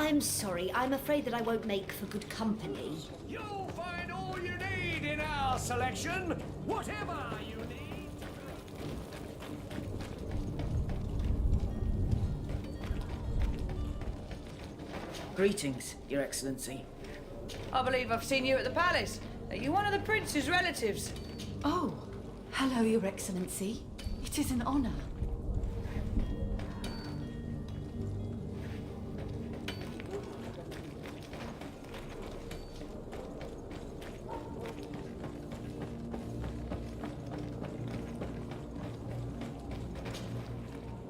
I'm sorry. I'm afraid that I won't make for good company. You'll find all you need in our selection, whatever you need. Greetings, Your Excellency. I believe I've seen you at the palace. Are you one of the prince's relatives? Oh, hello, Your Excellency. It is an honor.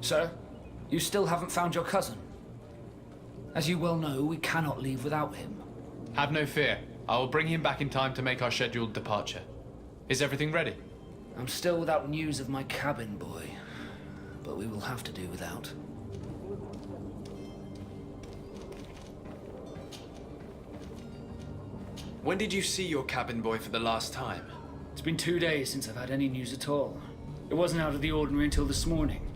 Sir, you still haven't found your cousin. As you well know, we cannot leave without him. Have no fear. I will bring him back in time to make our scheduled departure. Is everything ready? I'm still without news of my cabin boy, but we will have to do without. When did you see your cabin boy for the last time? It's been 2 days since I've had any news at all. It wasn't out of the ordinary until this morning.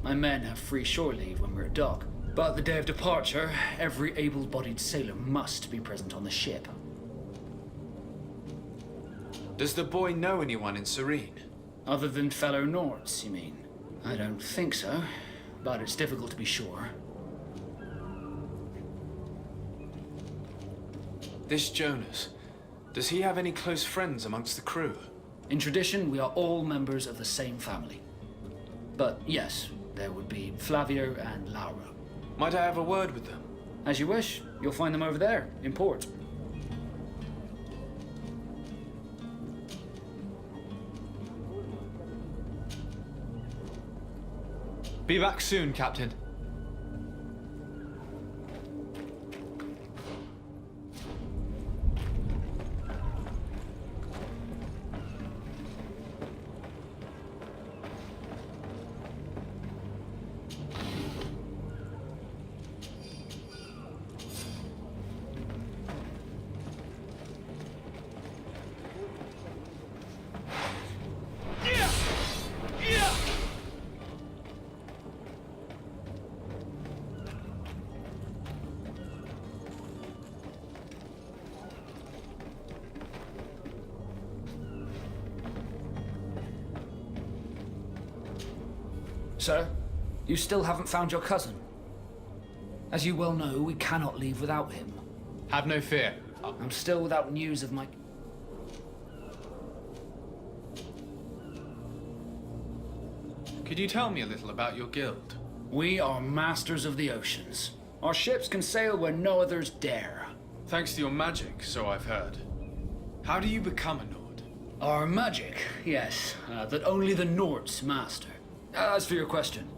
My men have free shore leave when we're at dock, but the day of departure, every able-bodied sailor must be present on the ship. Does the boy know anyone in Serene? Other than fellow Nords, you mean? I don't think so, but it's difficult to be sure. This Jonas, does he have any close friends amongst the crew? In tradition, we are all members of the same family. But yes, there would be Flavio and Laura. Might I have a word with them? As you wish. You'll find them over there, in port. Be back soon, Captain. Sir, you still haven't found your cousin. As you well know, we cannot leave without him. Have no fear. I'm still without news of my... Could you tell me a little about your guild? We are masters of the oceans. Our ships can sail where no others dare. Thanks to your magic, so I've heard. How do you become a Nord? Our magic, yes, that only the Nords master. As for your question,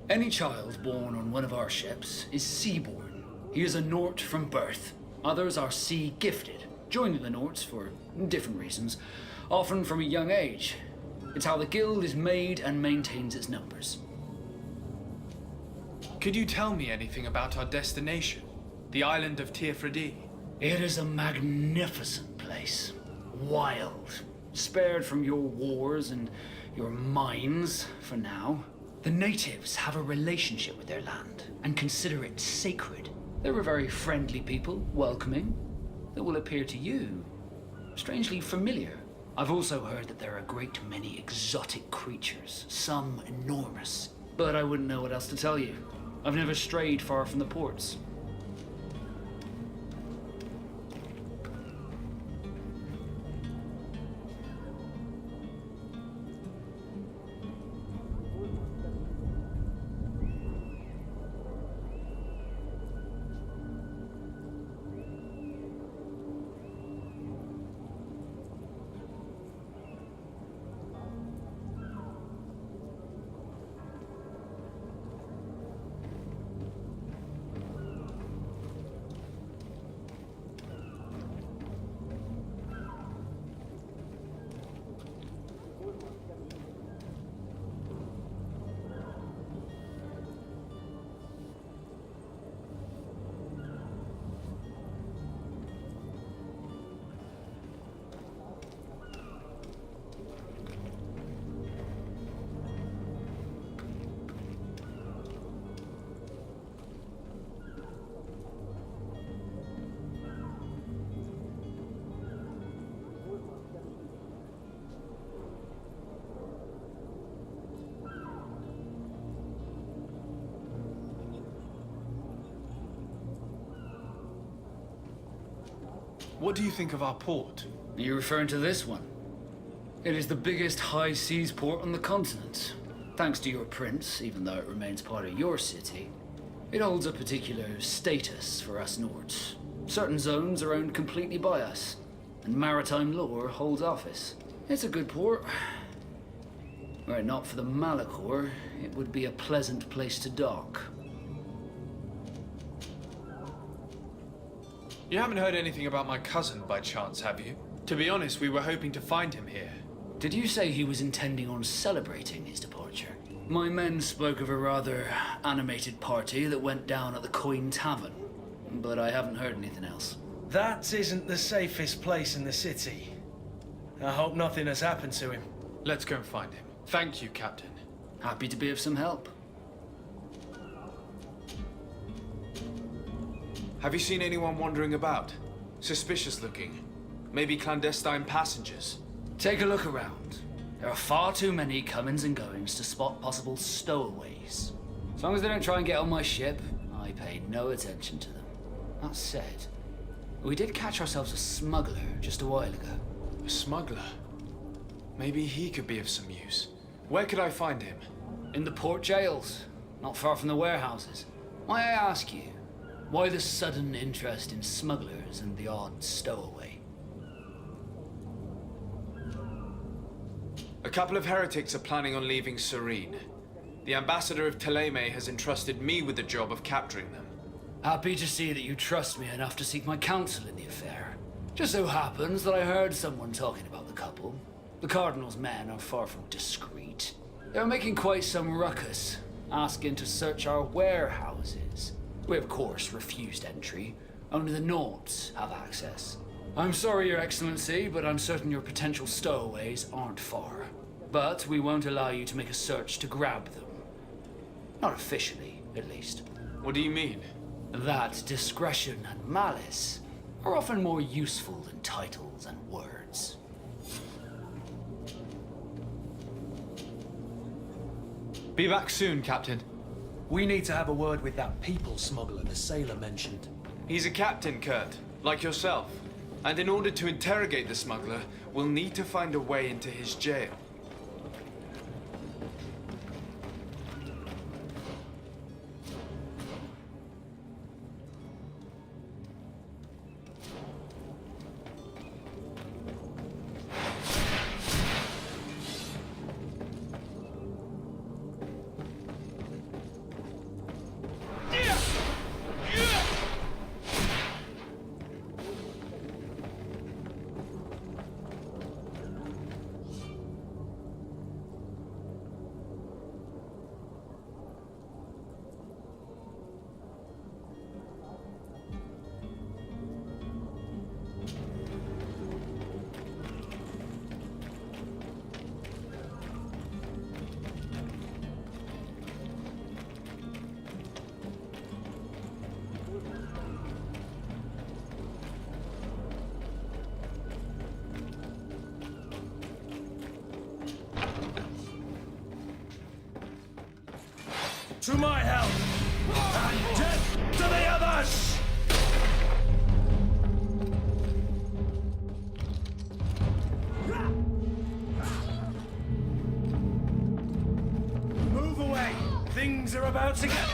any child born on one of our ships is sea-born. He is a Nord from birth. Others are sea-gifted, joining the Nords for different reasons, often from a young age. It's how the guild is made and maintains its numbers. Could you tell me anything about our destination? The island of Tirfredi? It is a magnificent place. Wild. Spared from your wars and your mines, for now. The natives have a relationship with their land and consider it sacred. They're a very friendly people, welcoming. That will appear to you strangely familiar. I've also heard that there are a great many exotic creatures, some enormous. But I wouldn't know what else to tell you. I've never strayed far from the ports. What do you think of our port? Are you referring to this one? It is the biggest high seas port on the continent. Thanks to your prince, even though it remains part of your city, it holds a particular status for us Nords. Certain zones are owned completely by us, and maritime law holds office. It's a good port. Were it not for the Malachor, it would be a pleasant place to dock. You haven't heard anything about my cousin by chance, have you? To be honest, we were hoping to find him here. Did you say he was intending on celebrating his departure? My men spoke of a rather animated party that went down at the Coin Tavern, but I haven't heard anything else. That isn't the safest place in the city. I hope nothing has happened to him. Let's go and find him. Thank you, Captain. Happy to be of some help. Have you seen anyone wandering about? Suspicious looking. Maybe clandestine passengers? Take a look around. There are far too many comings and goings to spot possible stowaways. As long as they don't try and get on my ship, I pay no attention to them. That said, we did catch ourselves a smuggler just a while ago. A smuggler? Maybe he could be of some use. Where could I find him? In the port jails, not far from the warehouses. May I ask you, why the sudden interest in smugglers and the odd stowaway? A couple of heretics are planning on leaving Serene. The ambassador of Teleme has entrusted me with the job of capturing them. Happy to see that you trust me enough to seek my counsel in the affair. Just so happens that I heard someone talking about the couple. The Cardinal's men are far from discreet. They're making quite some ruckus, asking to search our warehouses. We, of course, refused entry. Only the Nords have access. I'm sorry, Your Excellency, but I'm certain your potential stowaways aren't far. But we won't allow you to make a search to grab them. Not officially, at least. What do you mean? That discretion and malice are often more useful than titles and words. Be back soon, Captain. We need to have a word with that people smuggler the sailor mentioned. He's a captain, Kurt, like yourself. And in order to interrogate the smuggler, we'll need to find a way into his jail. To my help! And death to the others! Move away! Things are about to get...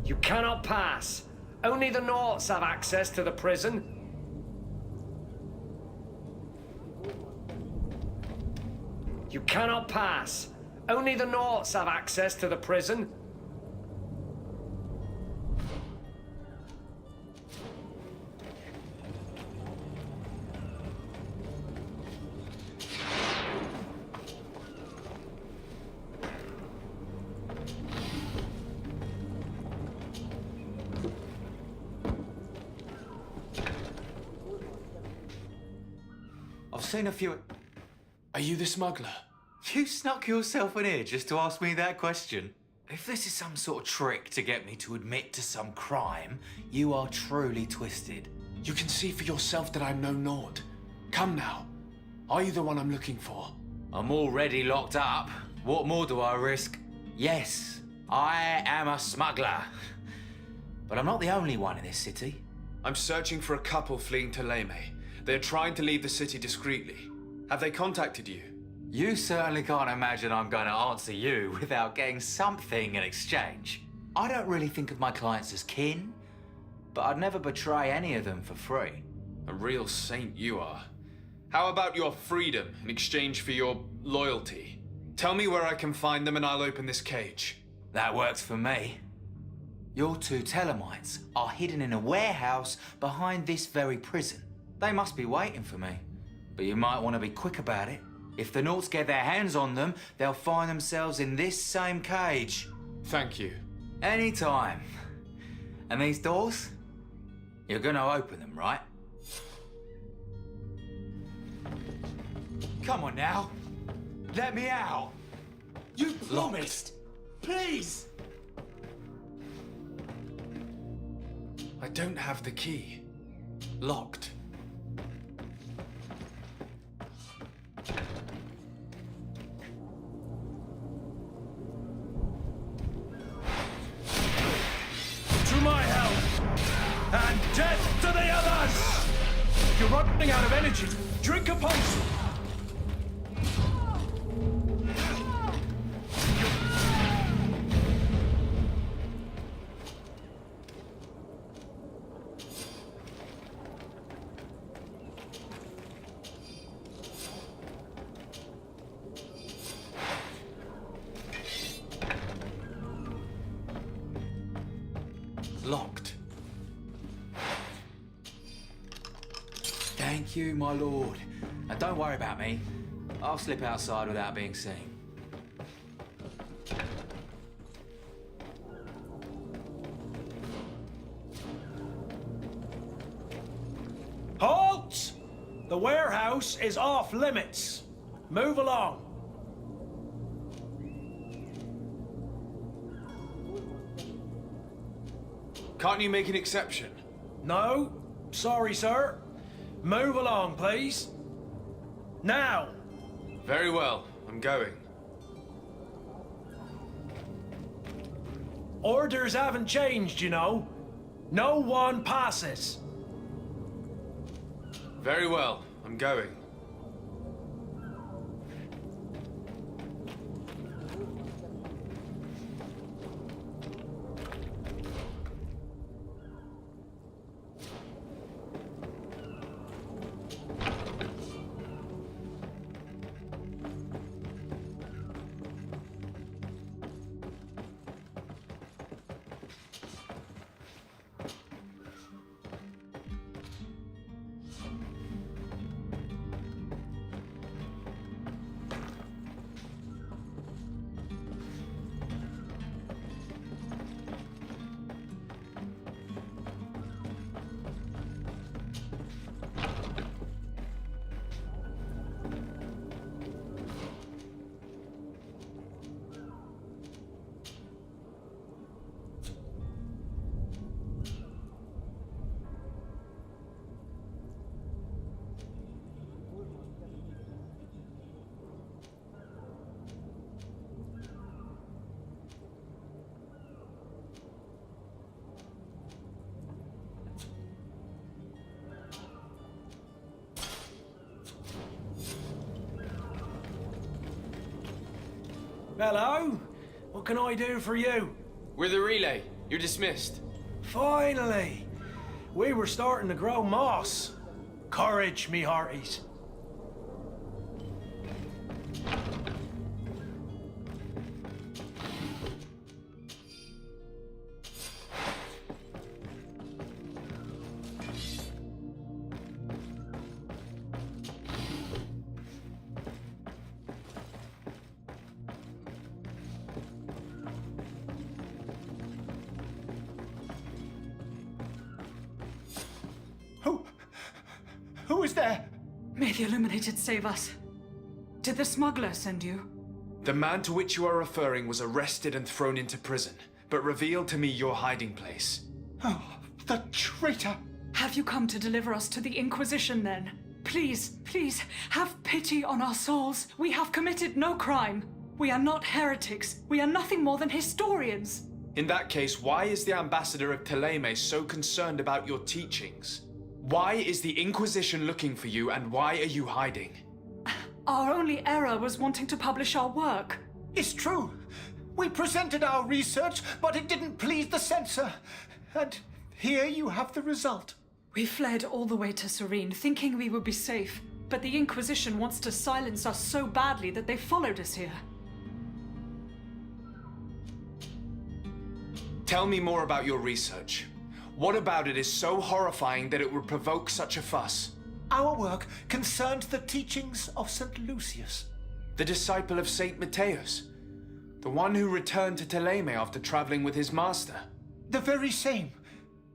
You cannot pass. Only the Norts have access to the prison. You cannot pass. Only the Norts have access to the prison. seen a few... Are you the smuggler? You snuck yourself in here just to ask me that question? If this is some sort of trick to get me to admit to some crime, you are truly twisted. You can see for yourself that I'm no Nord. Come now. Are you the one I'm looking for? I'm already locked up. What more do I risk? Yes, I am a smuggler. But I'm not the only one in this city. I'm searching for a couple fleeing to Leme. They're trying to leave the city discreetly. Have they contacted you? You certainly can't imagine I'm going to answer you without getting something in exchange. I don't really think of my clients as kin, but I'd never betray any of them for free. A real saint you are. How about your freedom in exchange for your loyalty? Tell me where I can find them and I'll open this cage. That works for me. Your two Telemites are hidden in a warehouse behind this very prison. They must be waiting for me, but you might want to be quick about it. If the Nauts get their hands on them, they'll find themselves in this same cage. Thank you. Anytime. And these doors? You're gonna open them, right? Come on now. Let me out. You promised! Please! I don't have the key. Locked. To my help! And death to the others! You're running out of energy. Drink a potion! Locked. Thank you, my lord. Now don't worry about me. I'll slip outside without being seen. Halt! The warehouse is off limits. Move along. Can't you make an exception? No, sorry, sir. Move along, please. Now! Very well, I'm going. Orders haven't changed, you know. No one passes. Very well, I'm going. Hello? What can I do for you? We're the relay. You're dismissed. Finally! We were starting to grow moss. Courage, me hearties. Who is there? May the Illuminated save us. Did the smuggler send you? The man to which you are referring was arrested and thrown into prison, but revealed to me your hiding place. Oh, the traitor! Have you come to deliver us to the Inquisition then? Please, please, have pity on our souls. We have committed no crime. We are not heretics. We are nothing more than historians. In that case, why is the ambassador of Teleme so concerned about your teachings? Why is the Inquisition looking for you, and why are you hiding? Our only error was wanting to publish our work. It's true. We presented our research, but it didn't please the censor. And here you have the result. We fled all the way to Serene, thinking we would be safe. But the Inquisition wants to silence us so badly that they followed us here. Tell me more about your research. What about it is so horrifying that it would provoke such a fuss? Our work concerned the teachings of St. Lucius. The disciple of Saint Matthias? The one who returned to Teleme after traveling with his master? The very same.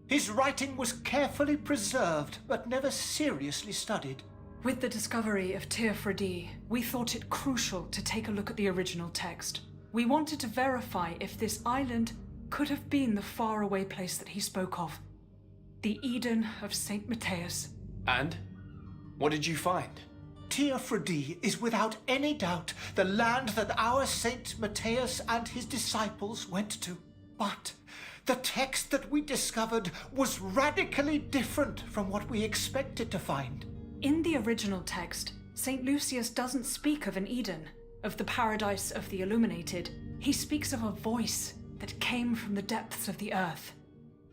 His writing was carefully preserved, but never seriously studied. With the discovery of Teofredi, we thought it crucial to take a look at the original text. We wanted to verify if this island could have been the faraway place that he spoke of. The Eden of Saint Matthias. And? What did you find? Teofredi is without any doubt the land that our Saint Matthias and his disciples went to. But the text that we discovered was radically different from what we expected to find. In the original text, St. Lucius doesn't speak of an Eden, of the paradise of the Illuminated. He speaks of a voice that came from the depths of the earth,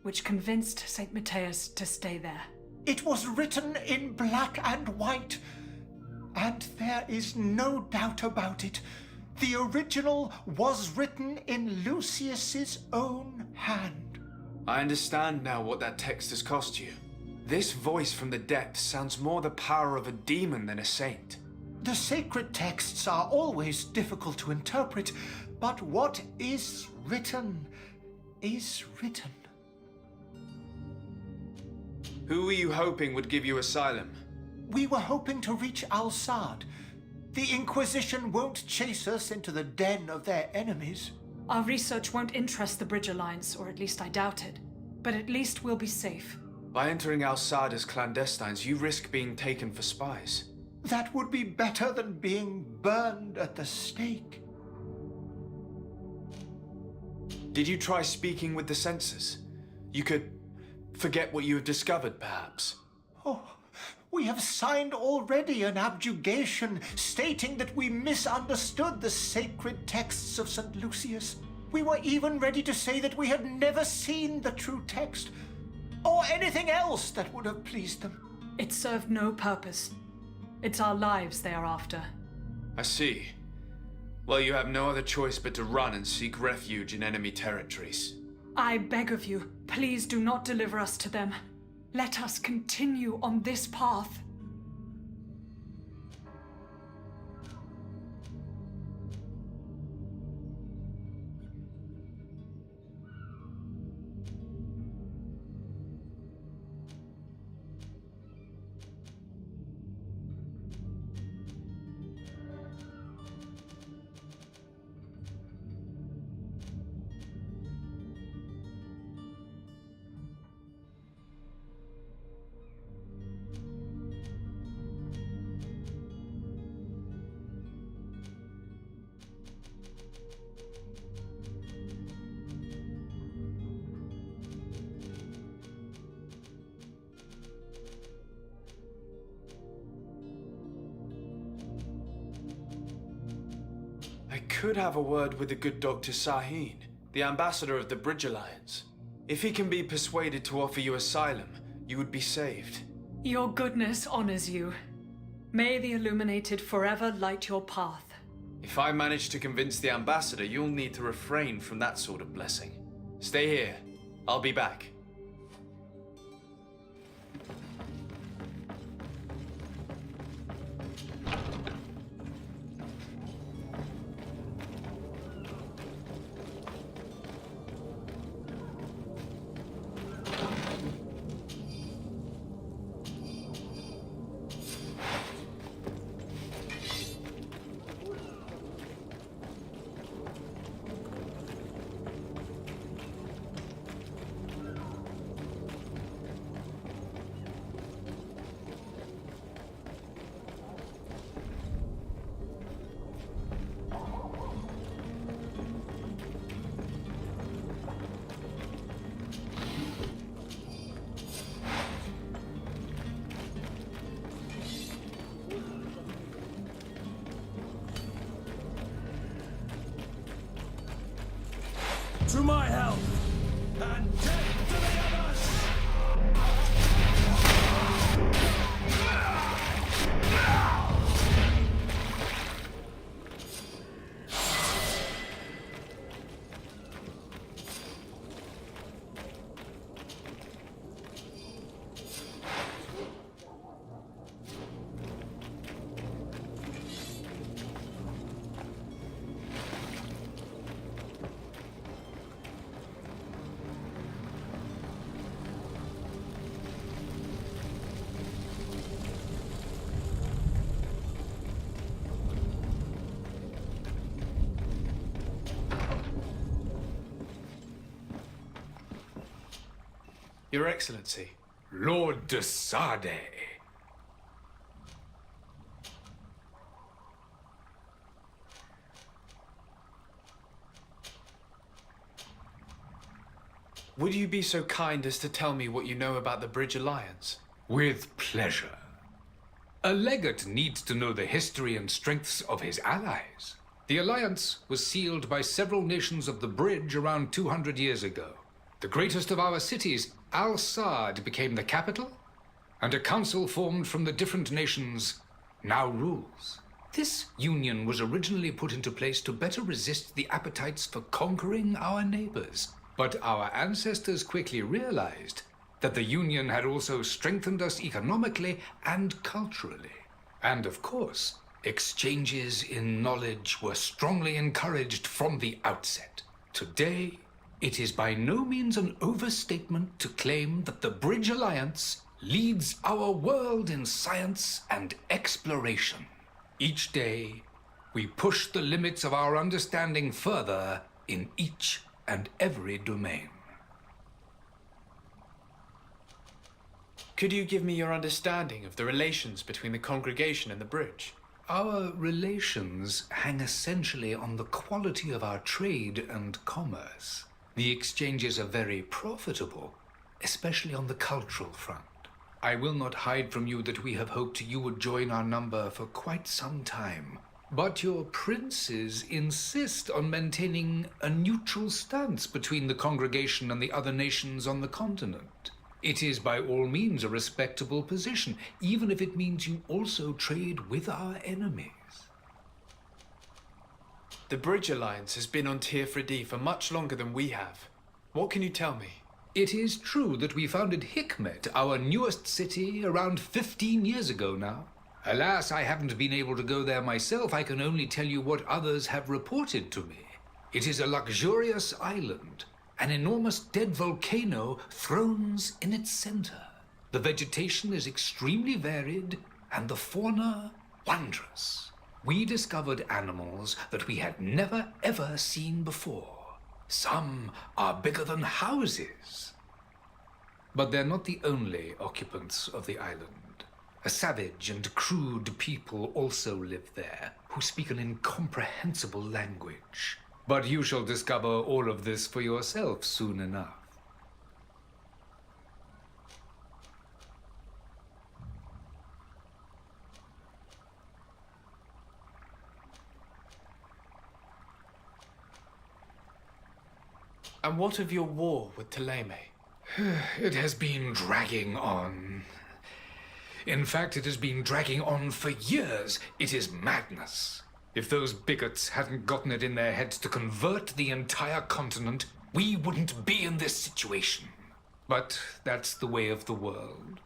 which convinced St. Matthias to stay there. It was written in black and white, and there is no doubt about it. The original was written in Lucius's own hand. I understand now what that text has cost you. This voice from the depths sounds more the power of a demon than a saint. The sacred texts are always difficult to interpret, but what is written is written. Who were you hoping would give you asylum? We were hoping to reach Al-Sad. The Inquisition won't chase us into the den of their enemies. Our research won't interest the Bridge Alliance, or at least I doubt it. But at least we'll be safe. By entering Al-Sad as clandestines, you risk being taken for spies. That would be better than being burned at the stake. Did you try speaking with the censors? You could forget what you have discovered, perhaps. Oh, we have signed already an abjugation stating that we misunderstood the sacred texts of St. Lucius. We were even ready to say that we had never seen the true text, or anything else that would have pleased them. It served no purpose. It's our lives they are after. I see. Well, you have no other choice but to run and seek refuge in enemy territories. I beg of you, please do not deliver us to them. Let us continue on this path. I could have a word with the good Dr. Sahin, the ambassador of the Bridge Alliance. If he can be persuaded to offer you asylum, you would be saved. Your goodness honors you. May the Illuminated forever light your path. If I manage to convince the ambassador, you'll need to refrain from that sort of blessing. Stay here. I'll be back. to my help! And death to the others! Your Excellency. Lord de Sade. Would you be so kind as to tell me what you know about the Bridge Alliance? With pleasure. A legate needs to know the history and strengths of his allies. The alliance was sealed by several nations of the Bridge around 200 years ago. The greatest of our cities, Al-Sad, became the capital, and a council formed from the different nations now rules. This union was originally put into place to better resist the appetites for conquering our neighbors. But our ancestors quickly realized that the union had also strengthened us economically and culturally. And of course, exchanges in knowledge were strongly encouraged from the outset. Today, it is by no means an overstatement to claim that the Bridge Alliance leads our world in science and exploration. Each day, we push the limits of our understanding further in each and every domain. Could you give me your understanding of the relations between the congregation and the Bridge? Our relations hang essentially on the quality of our trade and commerce. The exchanges are very profitable, especially on the cultural front. I will not hide from you that we have hoped you would join our number for quite some time. But your princes insist on maintaining a neutral stance between the congregation and the other nations on the continent. It is by all means a respectable position, even if it means you also trade with our enemies. The Bridge Alliance has been on Teofridi for much longer than we have. What can you tell me? It is true that we founded Hikmet, our newest city, around 15 years ago now. Alas, I haven't been able to go there myself. I can only tell you what others have reported to me. It is a luxurious island. An enormous dead volcano thrones in its center. The vegetation is extremely varied, and the fauna wondrous. We discovered animals that we had never ever seen before. Some are bigger than houses. But they're not the only occupants of the island. A savage and crude people also live there, who speak an incomprehensible language. But you shall discover all of this for yourself soon enough. And what of your war with Ptolemy? It has been dragging on. In fact, it has been dragging on for years. It is madness. If those bigots hadn't gotten it in their heads to convert the entire continent, we wouldn't be in this situation. But that's the way of the world.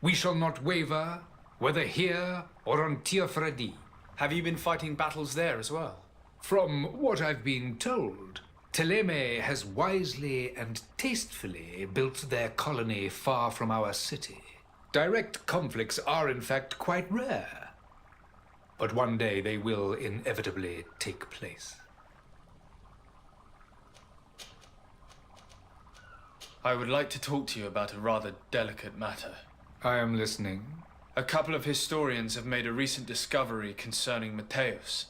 We shall not waver, whether here or on Teofredi. Have you been fighting battles there as well? From what I've been told, Ptolemy has wisely and tastefully built their colony far from our city. Direct conflicts are in fact quite rare. But one day they will inevitably take place. I would like to talk to you about a rather delicate matter. I am listening. A couple of historians have made a recent discovery concerning Matthäus,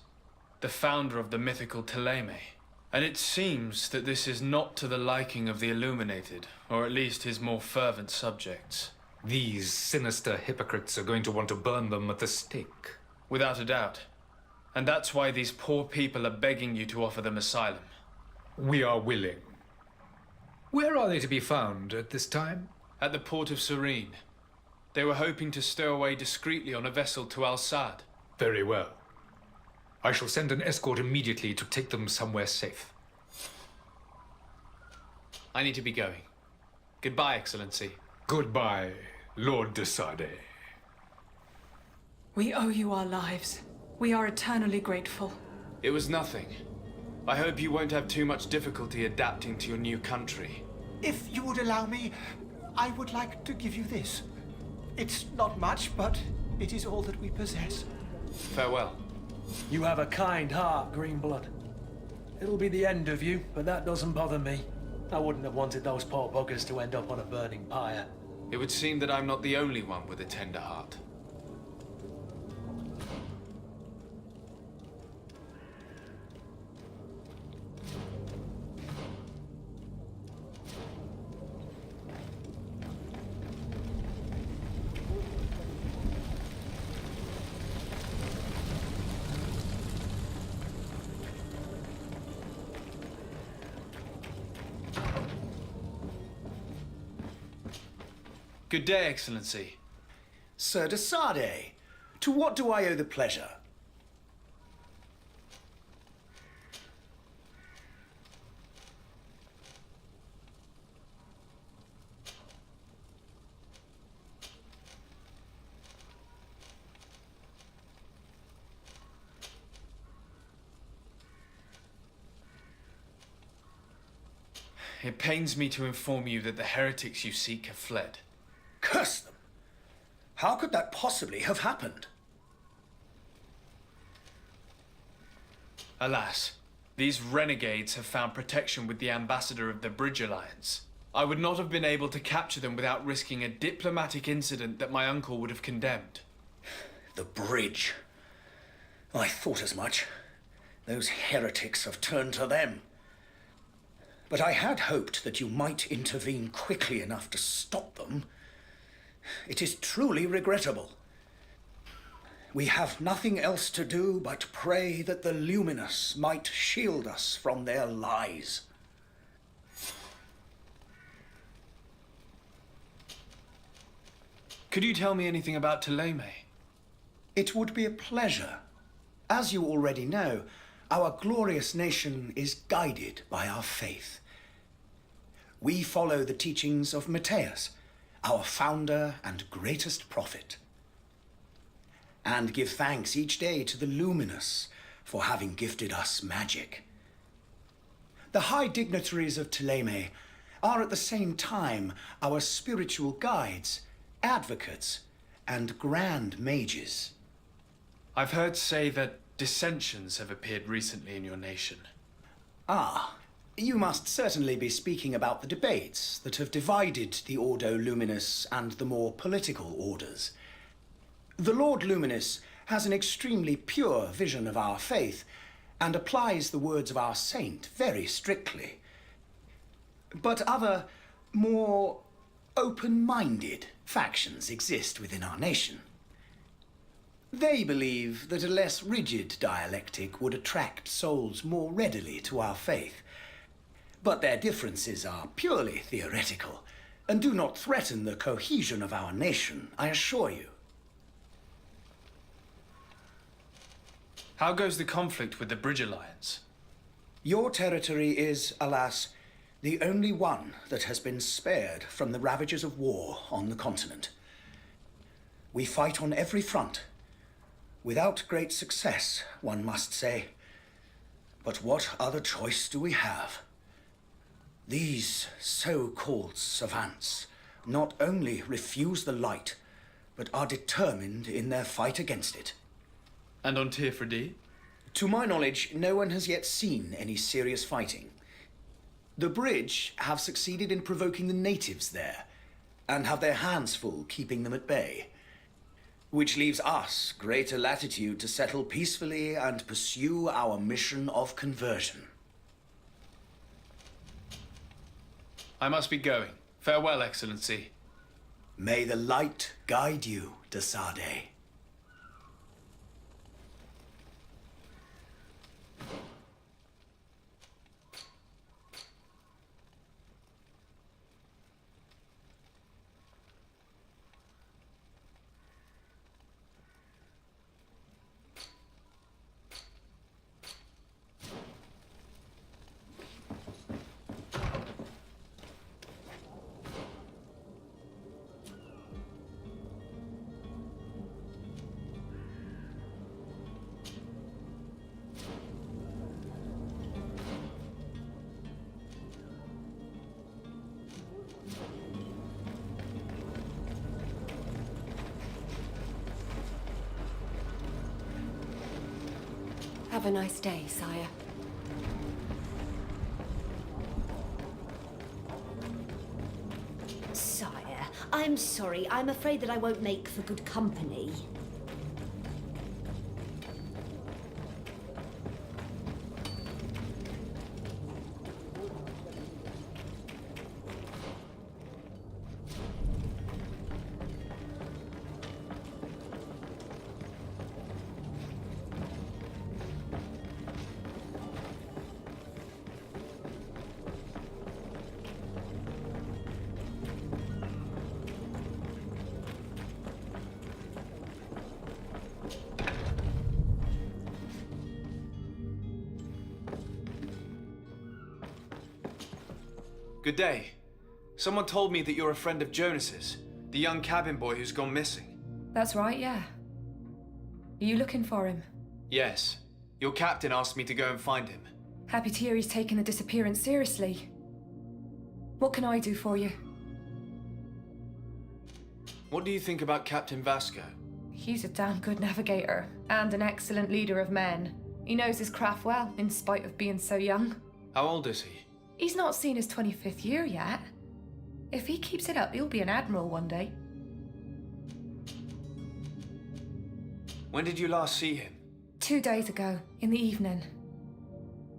the founder of the mythical Ptolemy. And it seems that this is not to the liking of the Illuminated, or at least his more fervent subjects. These sinister hypocrites are going to want to burn them at the stake. Without a doubt. And that's why these poor people are begging you to offer them asylum. We are willing. Where are they to be found at this time? At the port of Serene. They were hoping to stow away discreetly on a vessel to Al-Sad. Very well. I shall send an escort immediately to take them somewhere safe. I need to be going. Goodbye, Excellency. Goodbye, Lord de Sade. We owe you our lives. We are eternally grateful. It was nothing. I hope you won't have too much difficulty adapting to your new country. If you would allow me, I would like to give you this. It's not much, but it is all that we possess. Farewell. You have a kind heart, Greenblood. It'll be the end of you, but that doesn't bother me. I wouldn't have wanted those poor buggers to end up on a burning pyre. It would seem that I'm not the only one with a tender heart. Good day, Excellency. Sir de Sade, to what do I owe the pleasure? It pains me to inform you that the heretics you seek have fled. Curse them! How could that possibly have happened? Alas, these renegades have found protection with the ambassador of the Bridge Alliance. I would not have been able to capture them without risking a diplomatic incident that my uncle would have condemned. The bridge. I thought as much. Those heretics have turned to them. But I had hoped that you might intervene quickly enough to stop them. It is truly regrettable. We have nothing else to do but pray that the Luminous might shield us from their lies. Could you tell me anything about Thélème? It would be a pleasure. As you already know, our glorious nation is guided by our faith. We follow the teachings of Matthias, our founder and greatest prophet, and give thanks each day to the Luminous for having gifted us magic. The high dignitaries of Thélème are at the same time our spiritual guides, advocates, and grand mages. I've heard say that dissensions have appeared recently in your nation. Ah, you must certainly be speaking about the debates that have divided the Ordo Luminous and the more political orders. The Lord Luminous has an extremely pure vision of our faith and applies the words of our saint very strictly. But other, more open-minded factions exist within our nation. They believe that a less rigid dialectic would attract souls more readily to our faith. But their differences are purely theoretical and do not threaten the cohesion of our nation, I assure you. How goes the conflict with the Bridge Alliance? Your territory is, alas, the only one that has been spared from the ravages of war on the continent. We fight on every front, without great success, one must say. But what other choice do we have? These so-called savants not only refuse the light, but are determined in their fight against it. And on Teofredi? To my knowledge, no one has yet seen any serious fighting. The Bridge have succeeded in provoking the natives there, and have their hands full keeping them at bay, which leaves us greater latitude to settle peacefully and pursue our mission of conversion. I must be going. Farewell, Excellency. May the light guide you, de Sade. Have a nice day, sire. Sire, I'm sorry. I'm afraid that I won't make for good company. Good day. Someone told me that you're a friend of Jonas's, the young cabin boy who's gone missing. That's right, yeah. Are you looking for him? Yes. Your captain asked me to go and find him. Happy to hear he's taken the disappearance seriously. What can I do for you? What do you think about Captain Vasco? He's a damn good navigator, and an excellent leader of men. He knows his craft well, in spite of being so young. How old is he? He's not seen his 25th year yet. If he keeps it up, he'll be an admiral one day. When did you last see him? 2 days ago, in the evening.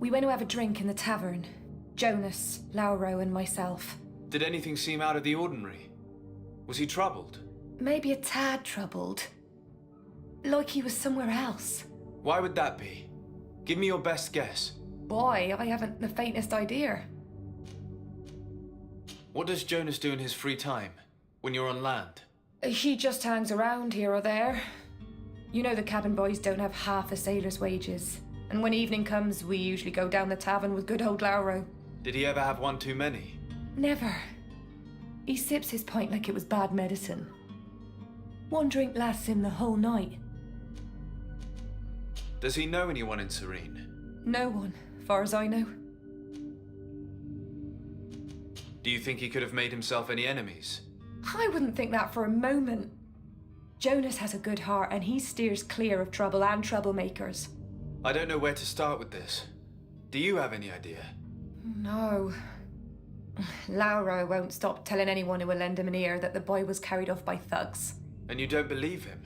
We went to have a drink in the tavern. Jonas, Lauro, and myself. Did anything seem out of the ordinary? Was he troubled? Maybe a tad troubled. Like he was somewhere else. Why would that be? Give me your best guess. Boy, I haven't the faintest idea. What does Jonas do in his free time, when you're on land? He just hangs around here or there. You know the cabin boys don't have half a sailor's wages. And when evening comes, we usually go down the tavern with good old Lauro. Did he ever have one too many? Never. He sips his pint like it was bad medicine. One drink lasts him the whole night. Does he know anyone in Serene? No one, far as I know. Do you think he could have made himself any enemies? I wouldn't think that for a moment. Jonas has a good heart and he steers clear of trouble and troublemakers. I don't know where to start with this. Do you have any idea? No. Lauro won't stop telling anyone who will lend him an ear that the boy was carried off by thugs. And you don't believe him?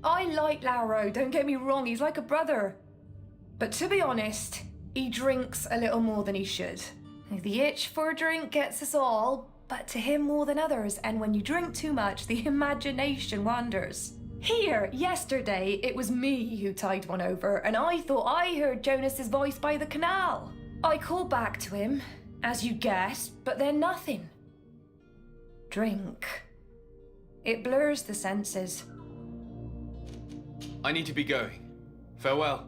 I like Lauro, don't get me wrong, he's like a brother. But to be honest, he drinks a little more than he should. The itch for a drink gets us all, but to him more than others, and when you drink too much, the imagination wanders. Here, yesterday, it was me who tied one over, and I thought I heard Jonas's voice by the canal. I called back to him, as you guessed, but then nothing. Drink. It blurs the senses. I need to be going. Farewell.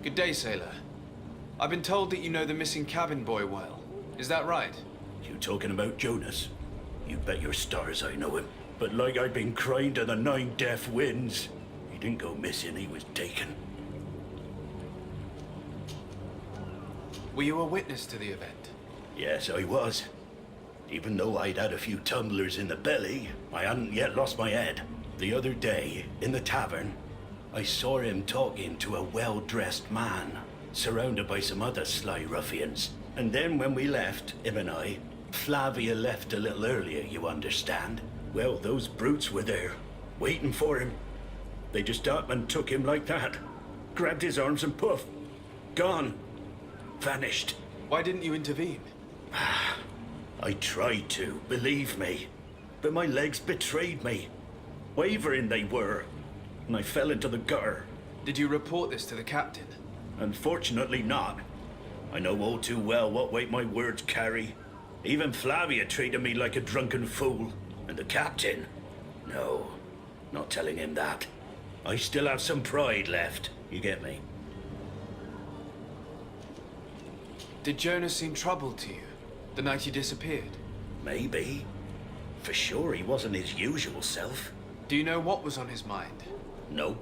Good day, sailor. I've been told that you know the missing cabin boy well. Is that right? You talking about Jonas? You bet your stars I know him. But like I've been crying to the 9 deaf winds, he didn't go missing, he was taken. Were you a witness to the event? Yes, I was. Even though I'd had a few tumblers in the belly, I hadn't yet lost my head. The other day, in the tavern, I saw him talking to a well-dressed man, surrounded by some other sly ruffians. And then when we left, him and I, Flavia left a little earlier, you understand. Well, those brutes were there, waiting for him. They just up and took him like that. Grabbed his arms and poof, gone. Vanished. Why didn't you intervene? I tried to, believe me. But my legs betrayed me. Wavering they were. And I fell into the gutter. Did you report this to the captain? Unfortunately not. I know all too well what weight my words carry. Even Flavia treated me like a drunken fool. And the captain? No. Not telling him that. I still have some pride left. You get me? Did Jonas seem troubled to you the night he disappeared? Maybe. For sure he wasn't his usual self. Do you know what was on his mind? No.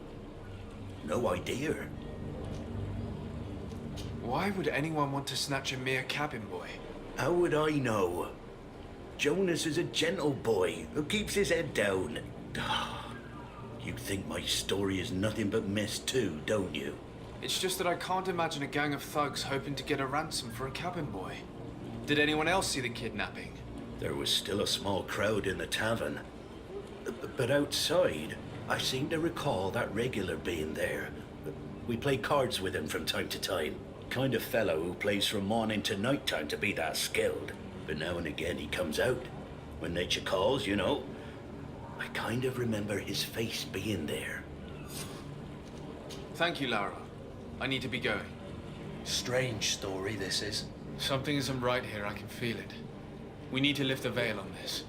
No idea. Why would anyone want to snatch a mere cabin boy? How would I know? Jonas is a gentle boy who keeps his head down. You think my story is nothing but mess too, don't you? It's just that I can't imagine a gang of thugs hoping to get a ransom for a cabin boy. Did anyone else see the kidnapping? There was still a small crowd in the tavern. But outside, I seem to recall that regular being there. We play cards with him from time to time. Kind of fellow who plays from morning to night time to be that skilled. But now and again he comes out. When nature calls, you know. I kind of remember his face being there. Thank you, Lara. I need to be going. Strange story, this is. Something isn't right here, I can feel it. We need to lift the veil on this.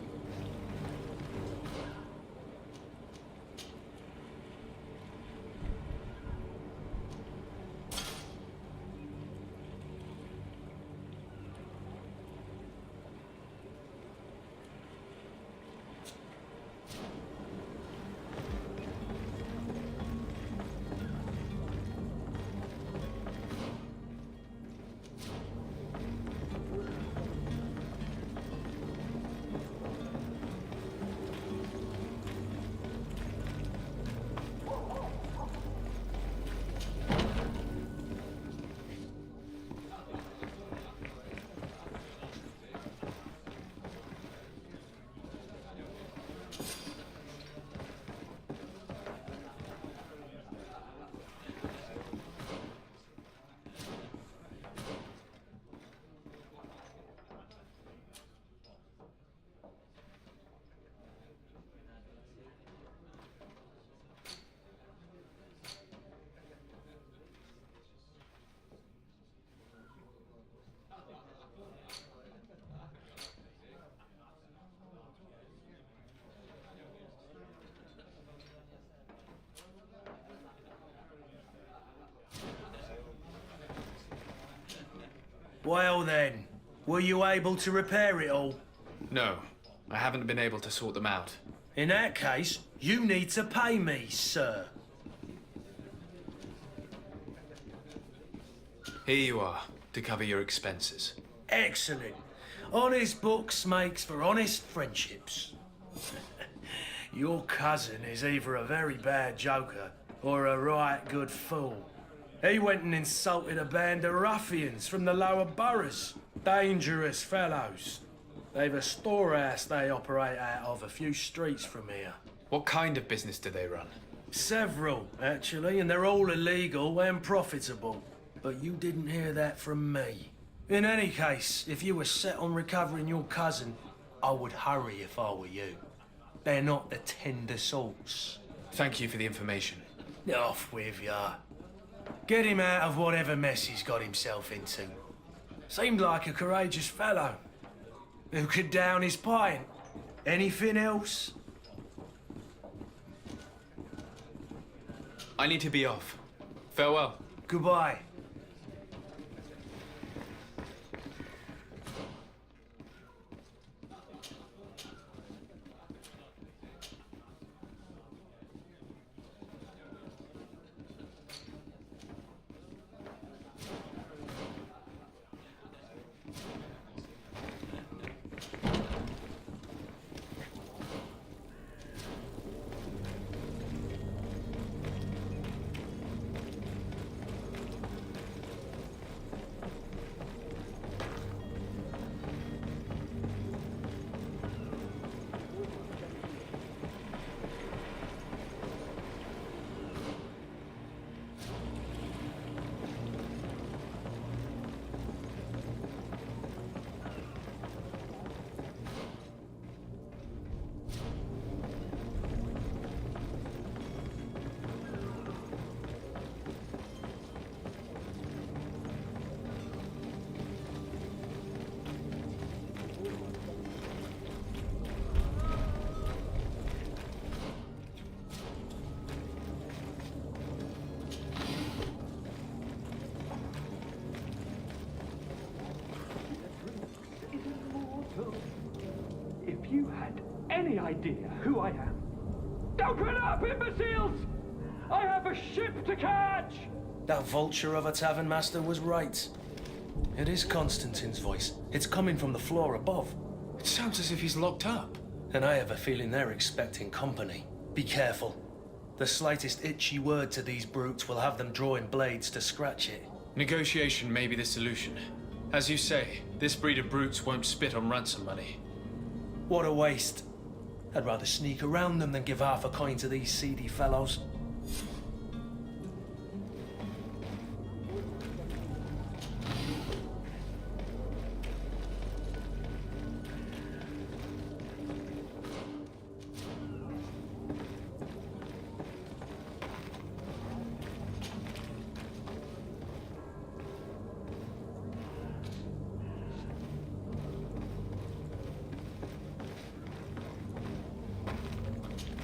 Well then, were you able to repair it all? No, I haven't been able to sort them out. In that case, you need to pay me, sir. Here you are, to cover your expenses. Excellent. Honest books makes for honest friendships. Your cousin is either a very bad joker or a right good fool. He went and insulted a band of ruffians from the lower boroughs. Dangerous fellows. They've a storehouse they operate out of a few streets from here. What kind of business do they run? Several, actually, and they're all illegal and profitable. But you didn't hear that from me. In any case, if you were set on recovering your cousin, I would hurry if I were you. They're not the tender sorts. Thank you for the information. Off with ya. Get him out of whatever mess he's got himself into. Seemed like a courageous fellow. Who could down his pint? Anything else? I need to be off. Farewell. Goodbye. idea who I am? Open up, imbeciles! I have a ship to catch! That vulture of a tavern master was right. It is Constantine's voice. It's coming from the floor above. It sounds as if he's locked up. And I have a feeling they're expecting company. Be careful. The slightest itchy word to these brutes will have them drawing blades to scratch it. Negotiation may be the solution. As you say, this breed of brutes won't spit on ransom money. What a waste. I'd rather sneak around them than give half a coin to these seedy fellows.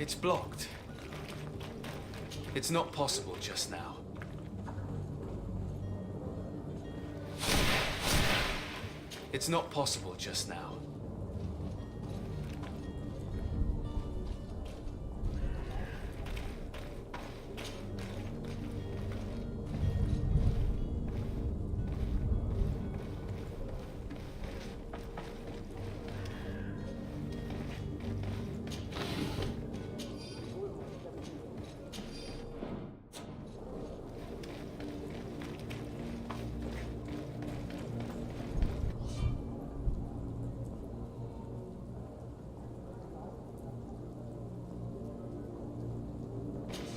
It's blocked. It's not possible just now. It's not possible just now.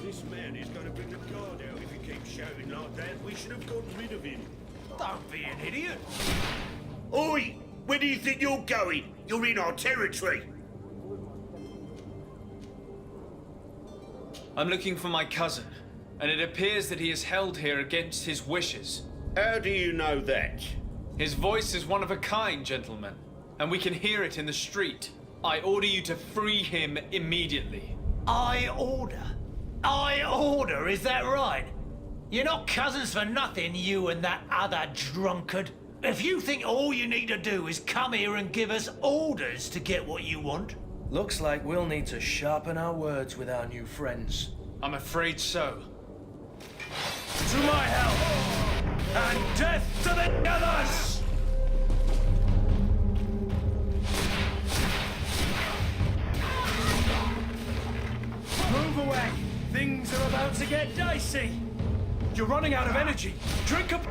This man is going to bring the guard out if he keeps shouting like that. We should have gotten rid of him. Don't be an idiot. Oi! Where do you think you're going? You're in our territory. I'm looking for my cousin, and it appears that he is held here against his wishes. How do you know that? His voice is one of a kind, gentlemen, and we can hear it in the street. I order you to free him immediately. I order, is that right? You're not cousins for nothing, you and that other drunkard. If you think all you need to do is come here and give us orders to get what you want... Looks like we'll need to sharpen our words with our new friends. I'm afraid so. To my help! And death to the others! Move away! Things are about to get dicey! You're running out of energy! Drink up...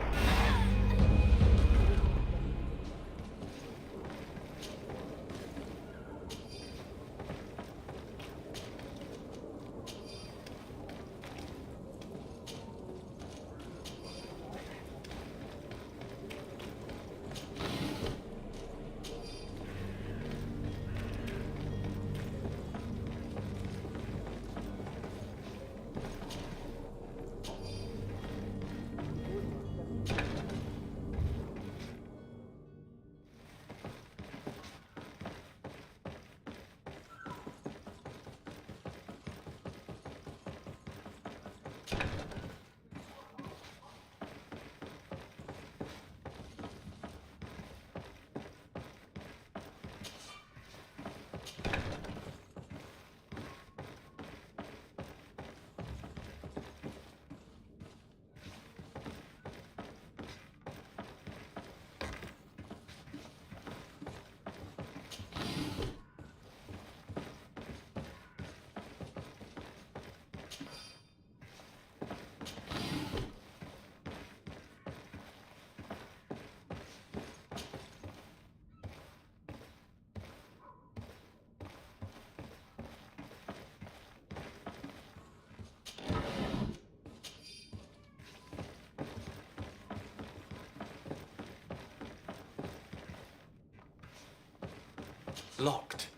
Locked.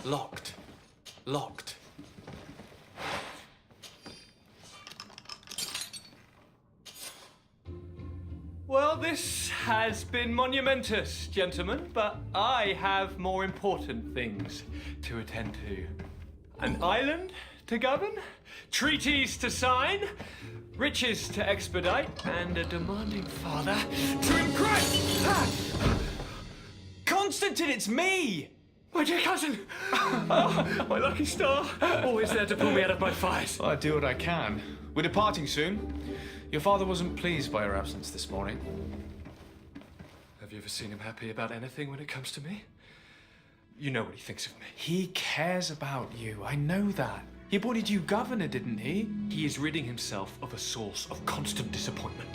Locked. Locked. Well, this has been monumentous, gentlemen, but I have more important things to attend to. An island to govern, treaties to sign, riches to expedite, and a demanding father to impress! Constantine, it's me! My dear cousin! Oh, my lucky star! Always there to pull me out of my fires. I do what I can. We're departing soon. Your father wasn't pleased by your absence this morning. Have you ever seen him happy about anything when it comes to me? You know what he thinks of me. He cares about you. I know that. He appointed you governor, didn't he? He is ridding himself of a source of constant disappointment.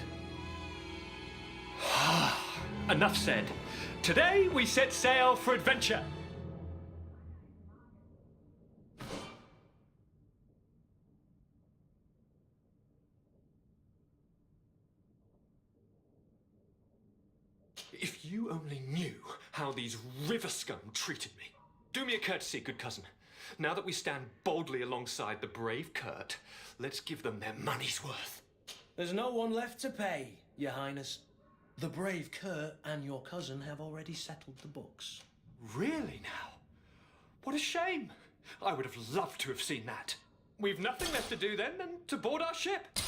Enough said. Today we set sail for adventure. If you only knew how these river scum treated me. Do me a courtesy, good cousin. Now that we stand boldly alongside the brave Kurt, let's give them their money's worth. There's no one left to pay, Your Highness. The brave Kurt and your cousin have already settled the books. Really now? What a shame. I would have loved to have seen that. We've nothing left to do then than to board our ship.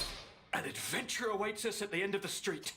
An adventure awaits us at the end of the street.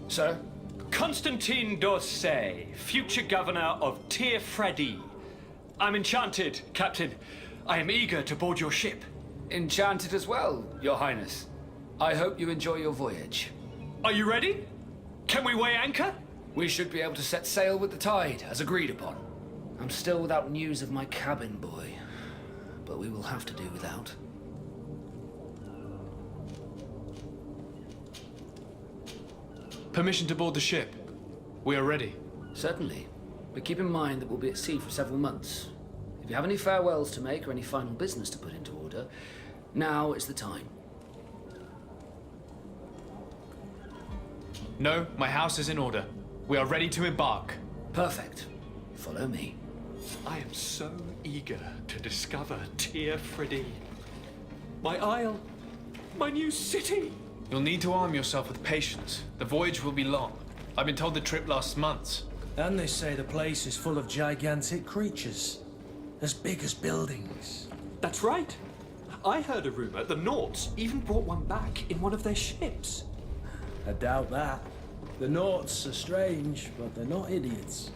Sir? Constantine d'Orsay, future governor of Tir-Fredi. I'm enchanted, Captain. I am eager to board your ship. Enchanted as well, Your Highness. I hope you enjoy your voyage. Are you ready? Can we weigh anchor? We should be able to set sail with the tide, as agreed upon. I'm still without news of my cabin boy, but we will have to do without. Permission to board the ship. We are ready. Certainly. But keep in mind that we'll be at sea for several months. If you have any farewells to make or any final business to put into order, now is the time. No, my house is in order. We are ready to embark. Perfect. Follow me. I am so eager to discover Tir-Fredi. My isle. My new city. You'll need to arm yourself with patience. The voyage will be long. I've been told the trip lasts months. And they say the place is full of gigantic creatures. As big as buildings. That's right. I heard a rumor the Nauts even brought one back in one of their ships. I doubt that. The Nauts are strange, but they're not idiots.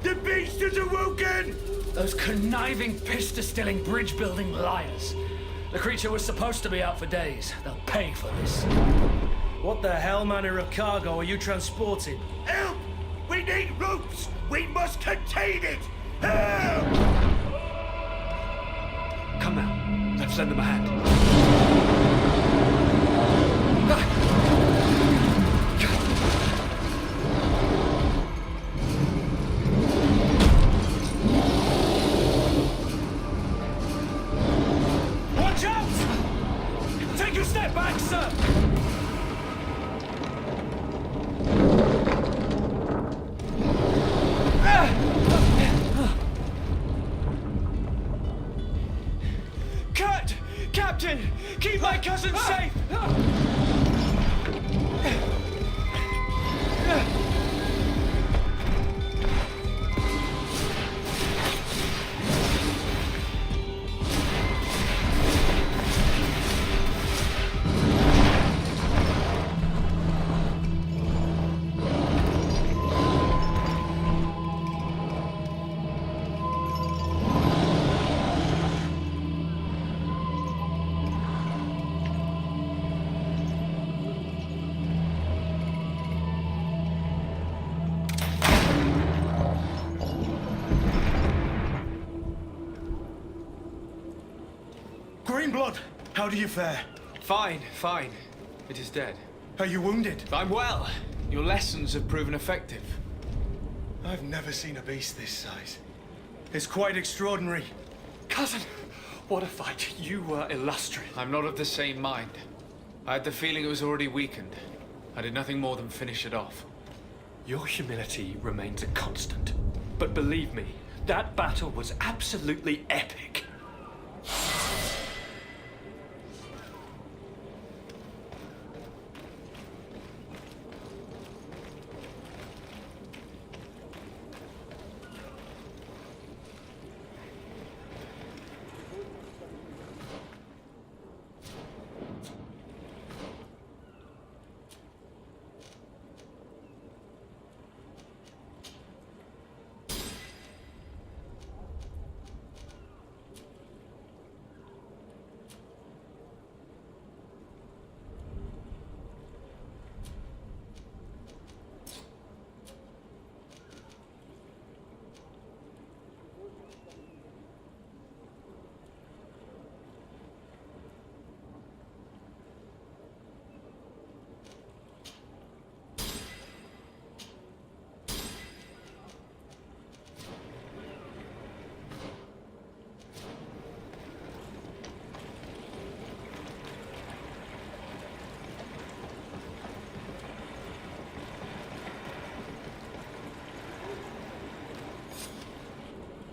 The beast is awoken! Those conniving, pista-stilling, bridge-building liars. The creature was supposed to be out for days. They'll pay for this. What the hell manner of cargo are you transporting? Help! We need ropes! We must contain it! Help! Come now, let's lend them a hand. Watch out! Take a step back, sir! Keep my cousin safe! Greenblood, how do you fare? Fine, fine. It is dead. Are you wounded? I'm well. Your lessons have proven effective. I've never seen a beast this size. It's quite extraordinary. Cousin, what a fight. You were illustrious. I'm not of the same mind. I had the feeling it was already weakened. I did nothing more than finish it off. Your humility remains a constant. But believe me, that battle was absolutely epic.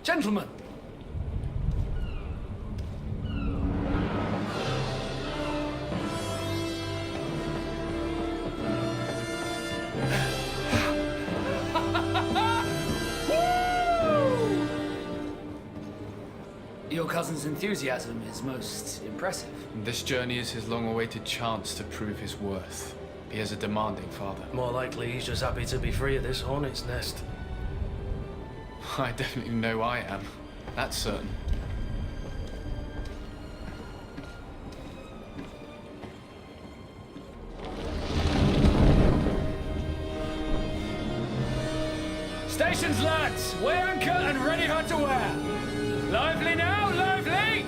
Gentlemen! Your cousin's enthusiasm is most impressive. This journey is his long-awaited chance to prove his worth. He is a demanding father. More likely he's just happy to be free of this hornet's nest. I definitely know I am. That's certain. Stations, lads! Wear anchor and ready hard to wear! Lively now, lively!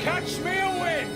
Catch me a wind!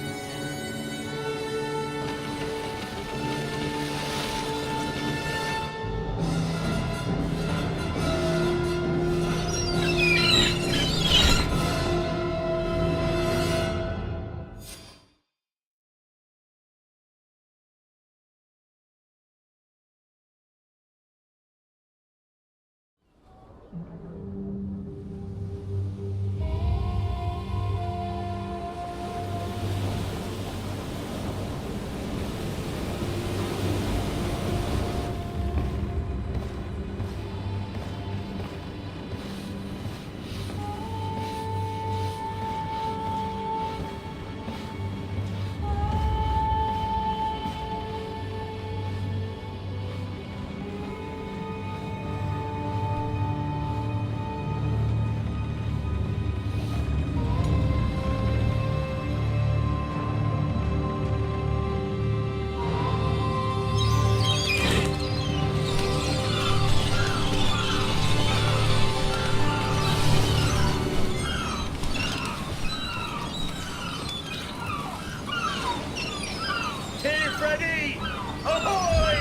Freddy! Ahoy!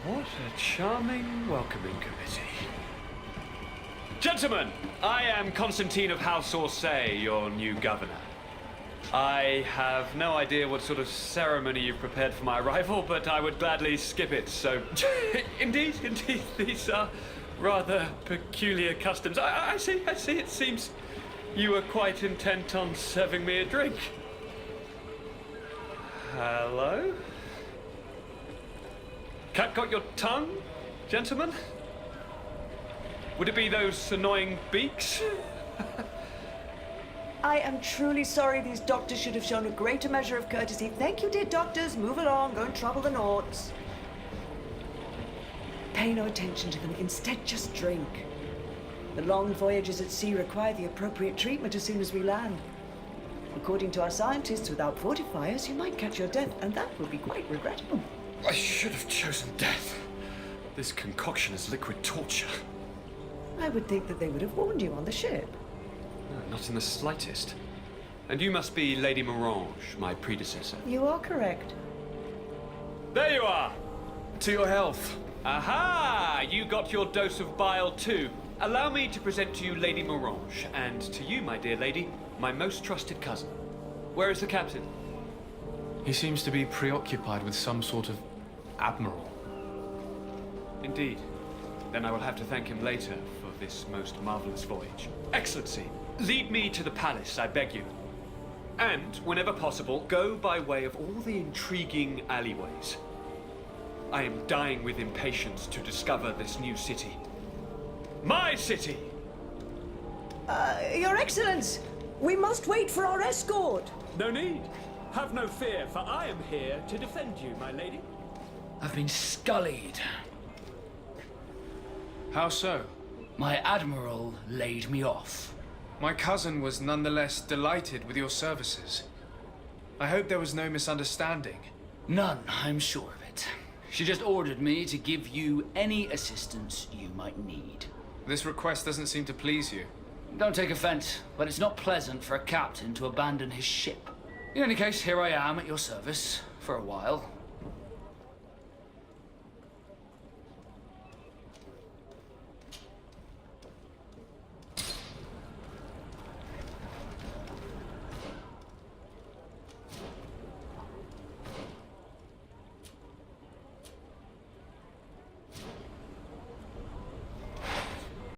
What a charming welcoming committee. Gentlemen, I am Constantine of House Orsay, your new governor. I have no idea what sort of ceremony you've prepared for my arrival, but I would gladly skip it, so... Indeed, these are rather peculiar customs. I see, it seems you were quite intent on serving me a drink. Hello? Cat got your tongue, gentlemen? Would it be those annoying beaks? I am truly sorry. These doctors should have shown a greater measure of courtesy. Thank you, dear doctors. Move along. Go and trouble the Naughts. Pay no attention to them. Instead, just drink. The long voyages at sea require the appropriate treatment as soon as we land. According to our scientists, without fortifiers, you might catch your death, and that would be quite regrettable. I should have chosen death. This concoction is liquid torture. I would think that they would have warned you on the ship. No, not in the slightest. And you must be Lady Morange, my predecessor. You are correct. There you are! To your health. Aha! You got your dose of bile too. Allow me to present to you Lady Morange, and to you, my dear lady, my most trusted cousin. Where is the captain? He seems to be preoccupied with some sort of admiral. Indeed. Then I will have to thank him later for this most marvelous voyage. Excellency, lead me to the palace, I beg you. And, whenever possible, go by way of all the intriguing alleyways. I am dying with impatience to discover this new city. My city! Your Excellence! We must wait for our escort! No need. Have no fear, for I am here to defend you, my lady. I've been scullied. How so? My admiral laid me off. My cousin was nonetheless delighted with your services. I hope there was no misunderstanding. None, I'm sure of it. She just ordered me to give you any assistance you might need. This request doesn't seem to please you. Don't take offense, but it's not pleasant for a captain to abandon his ship. In any case, here I am at your service, for a while.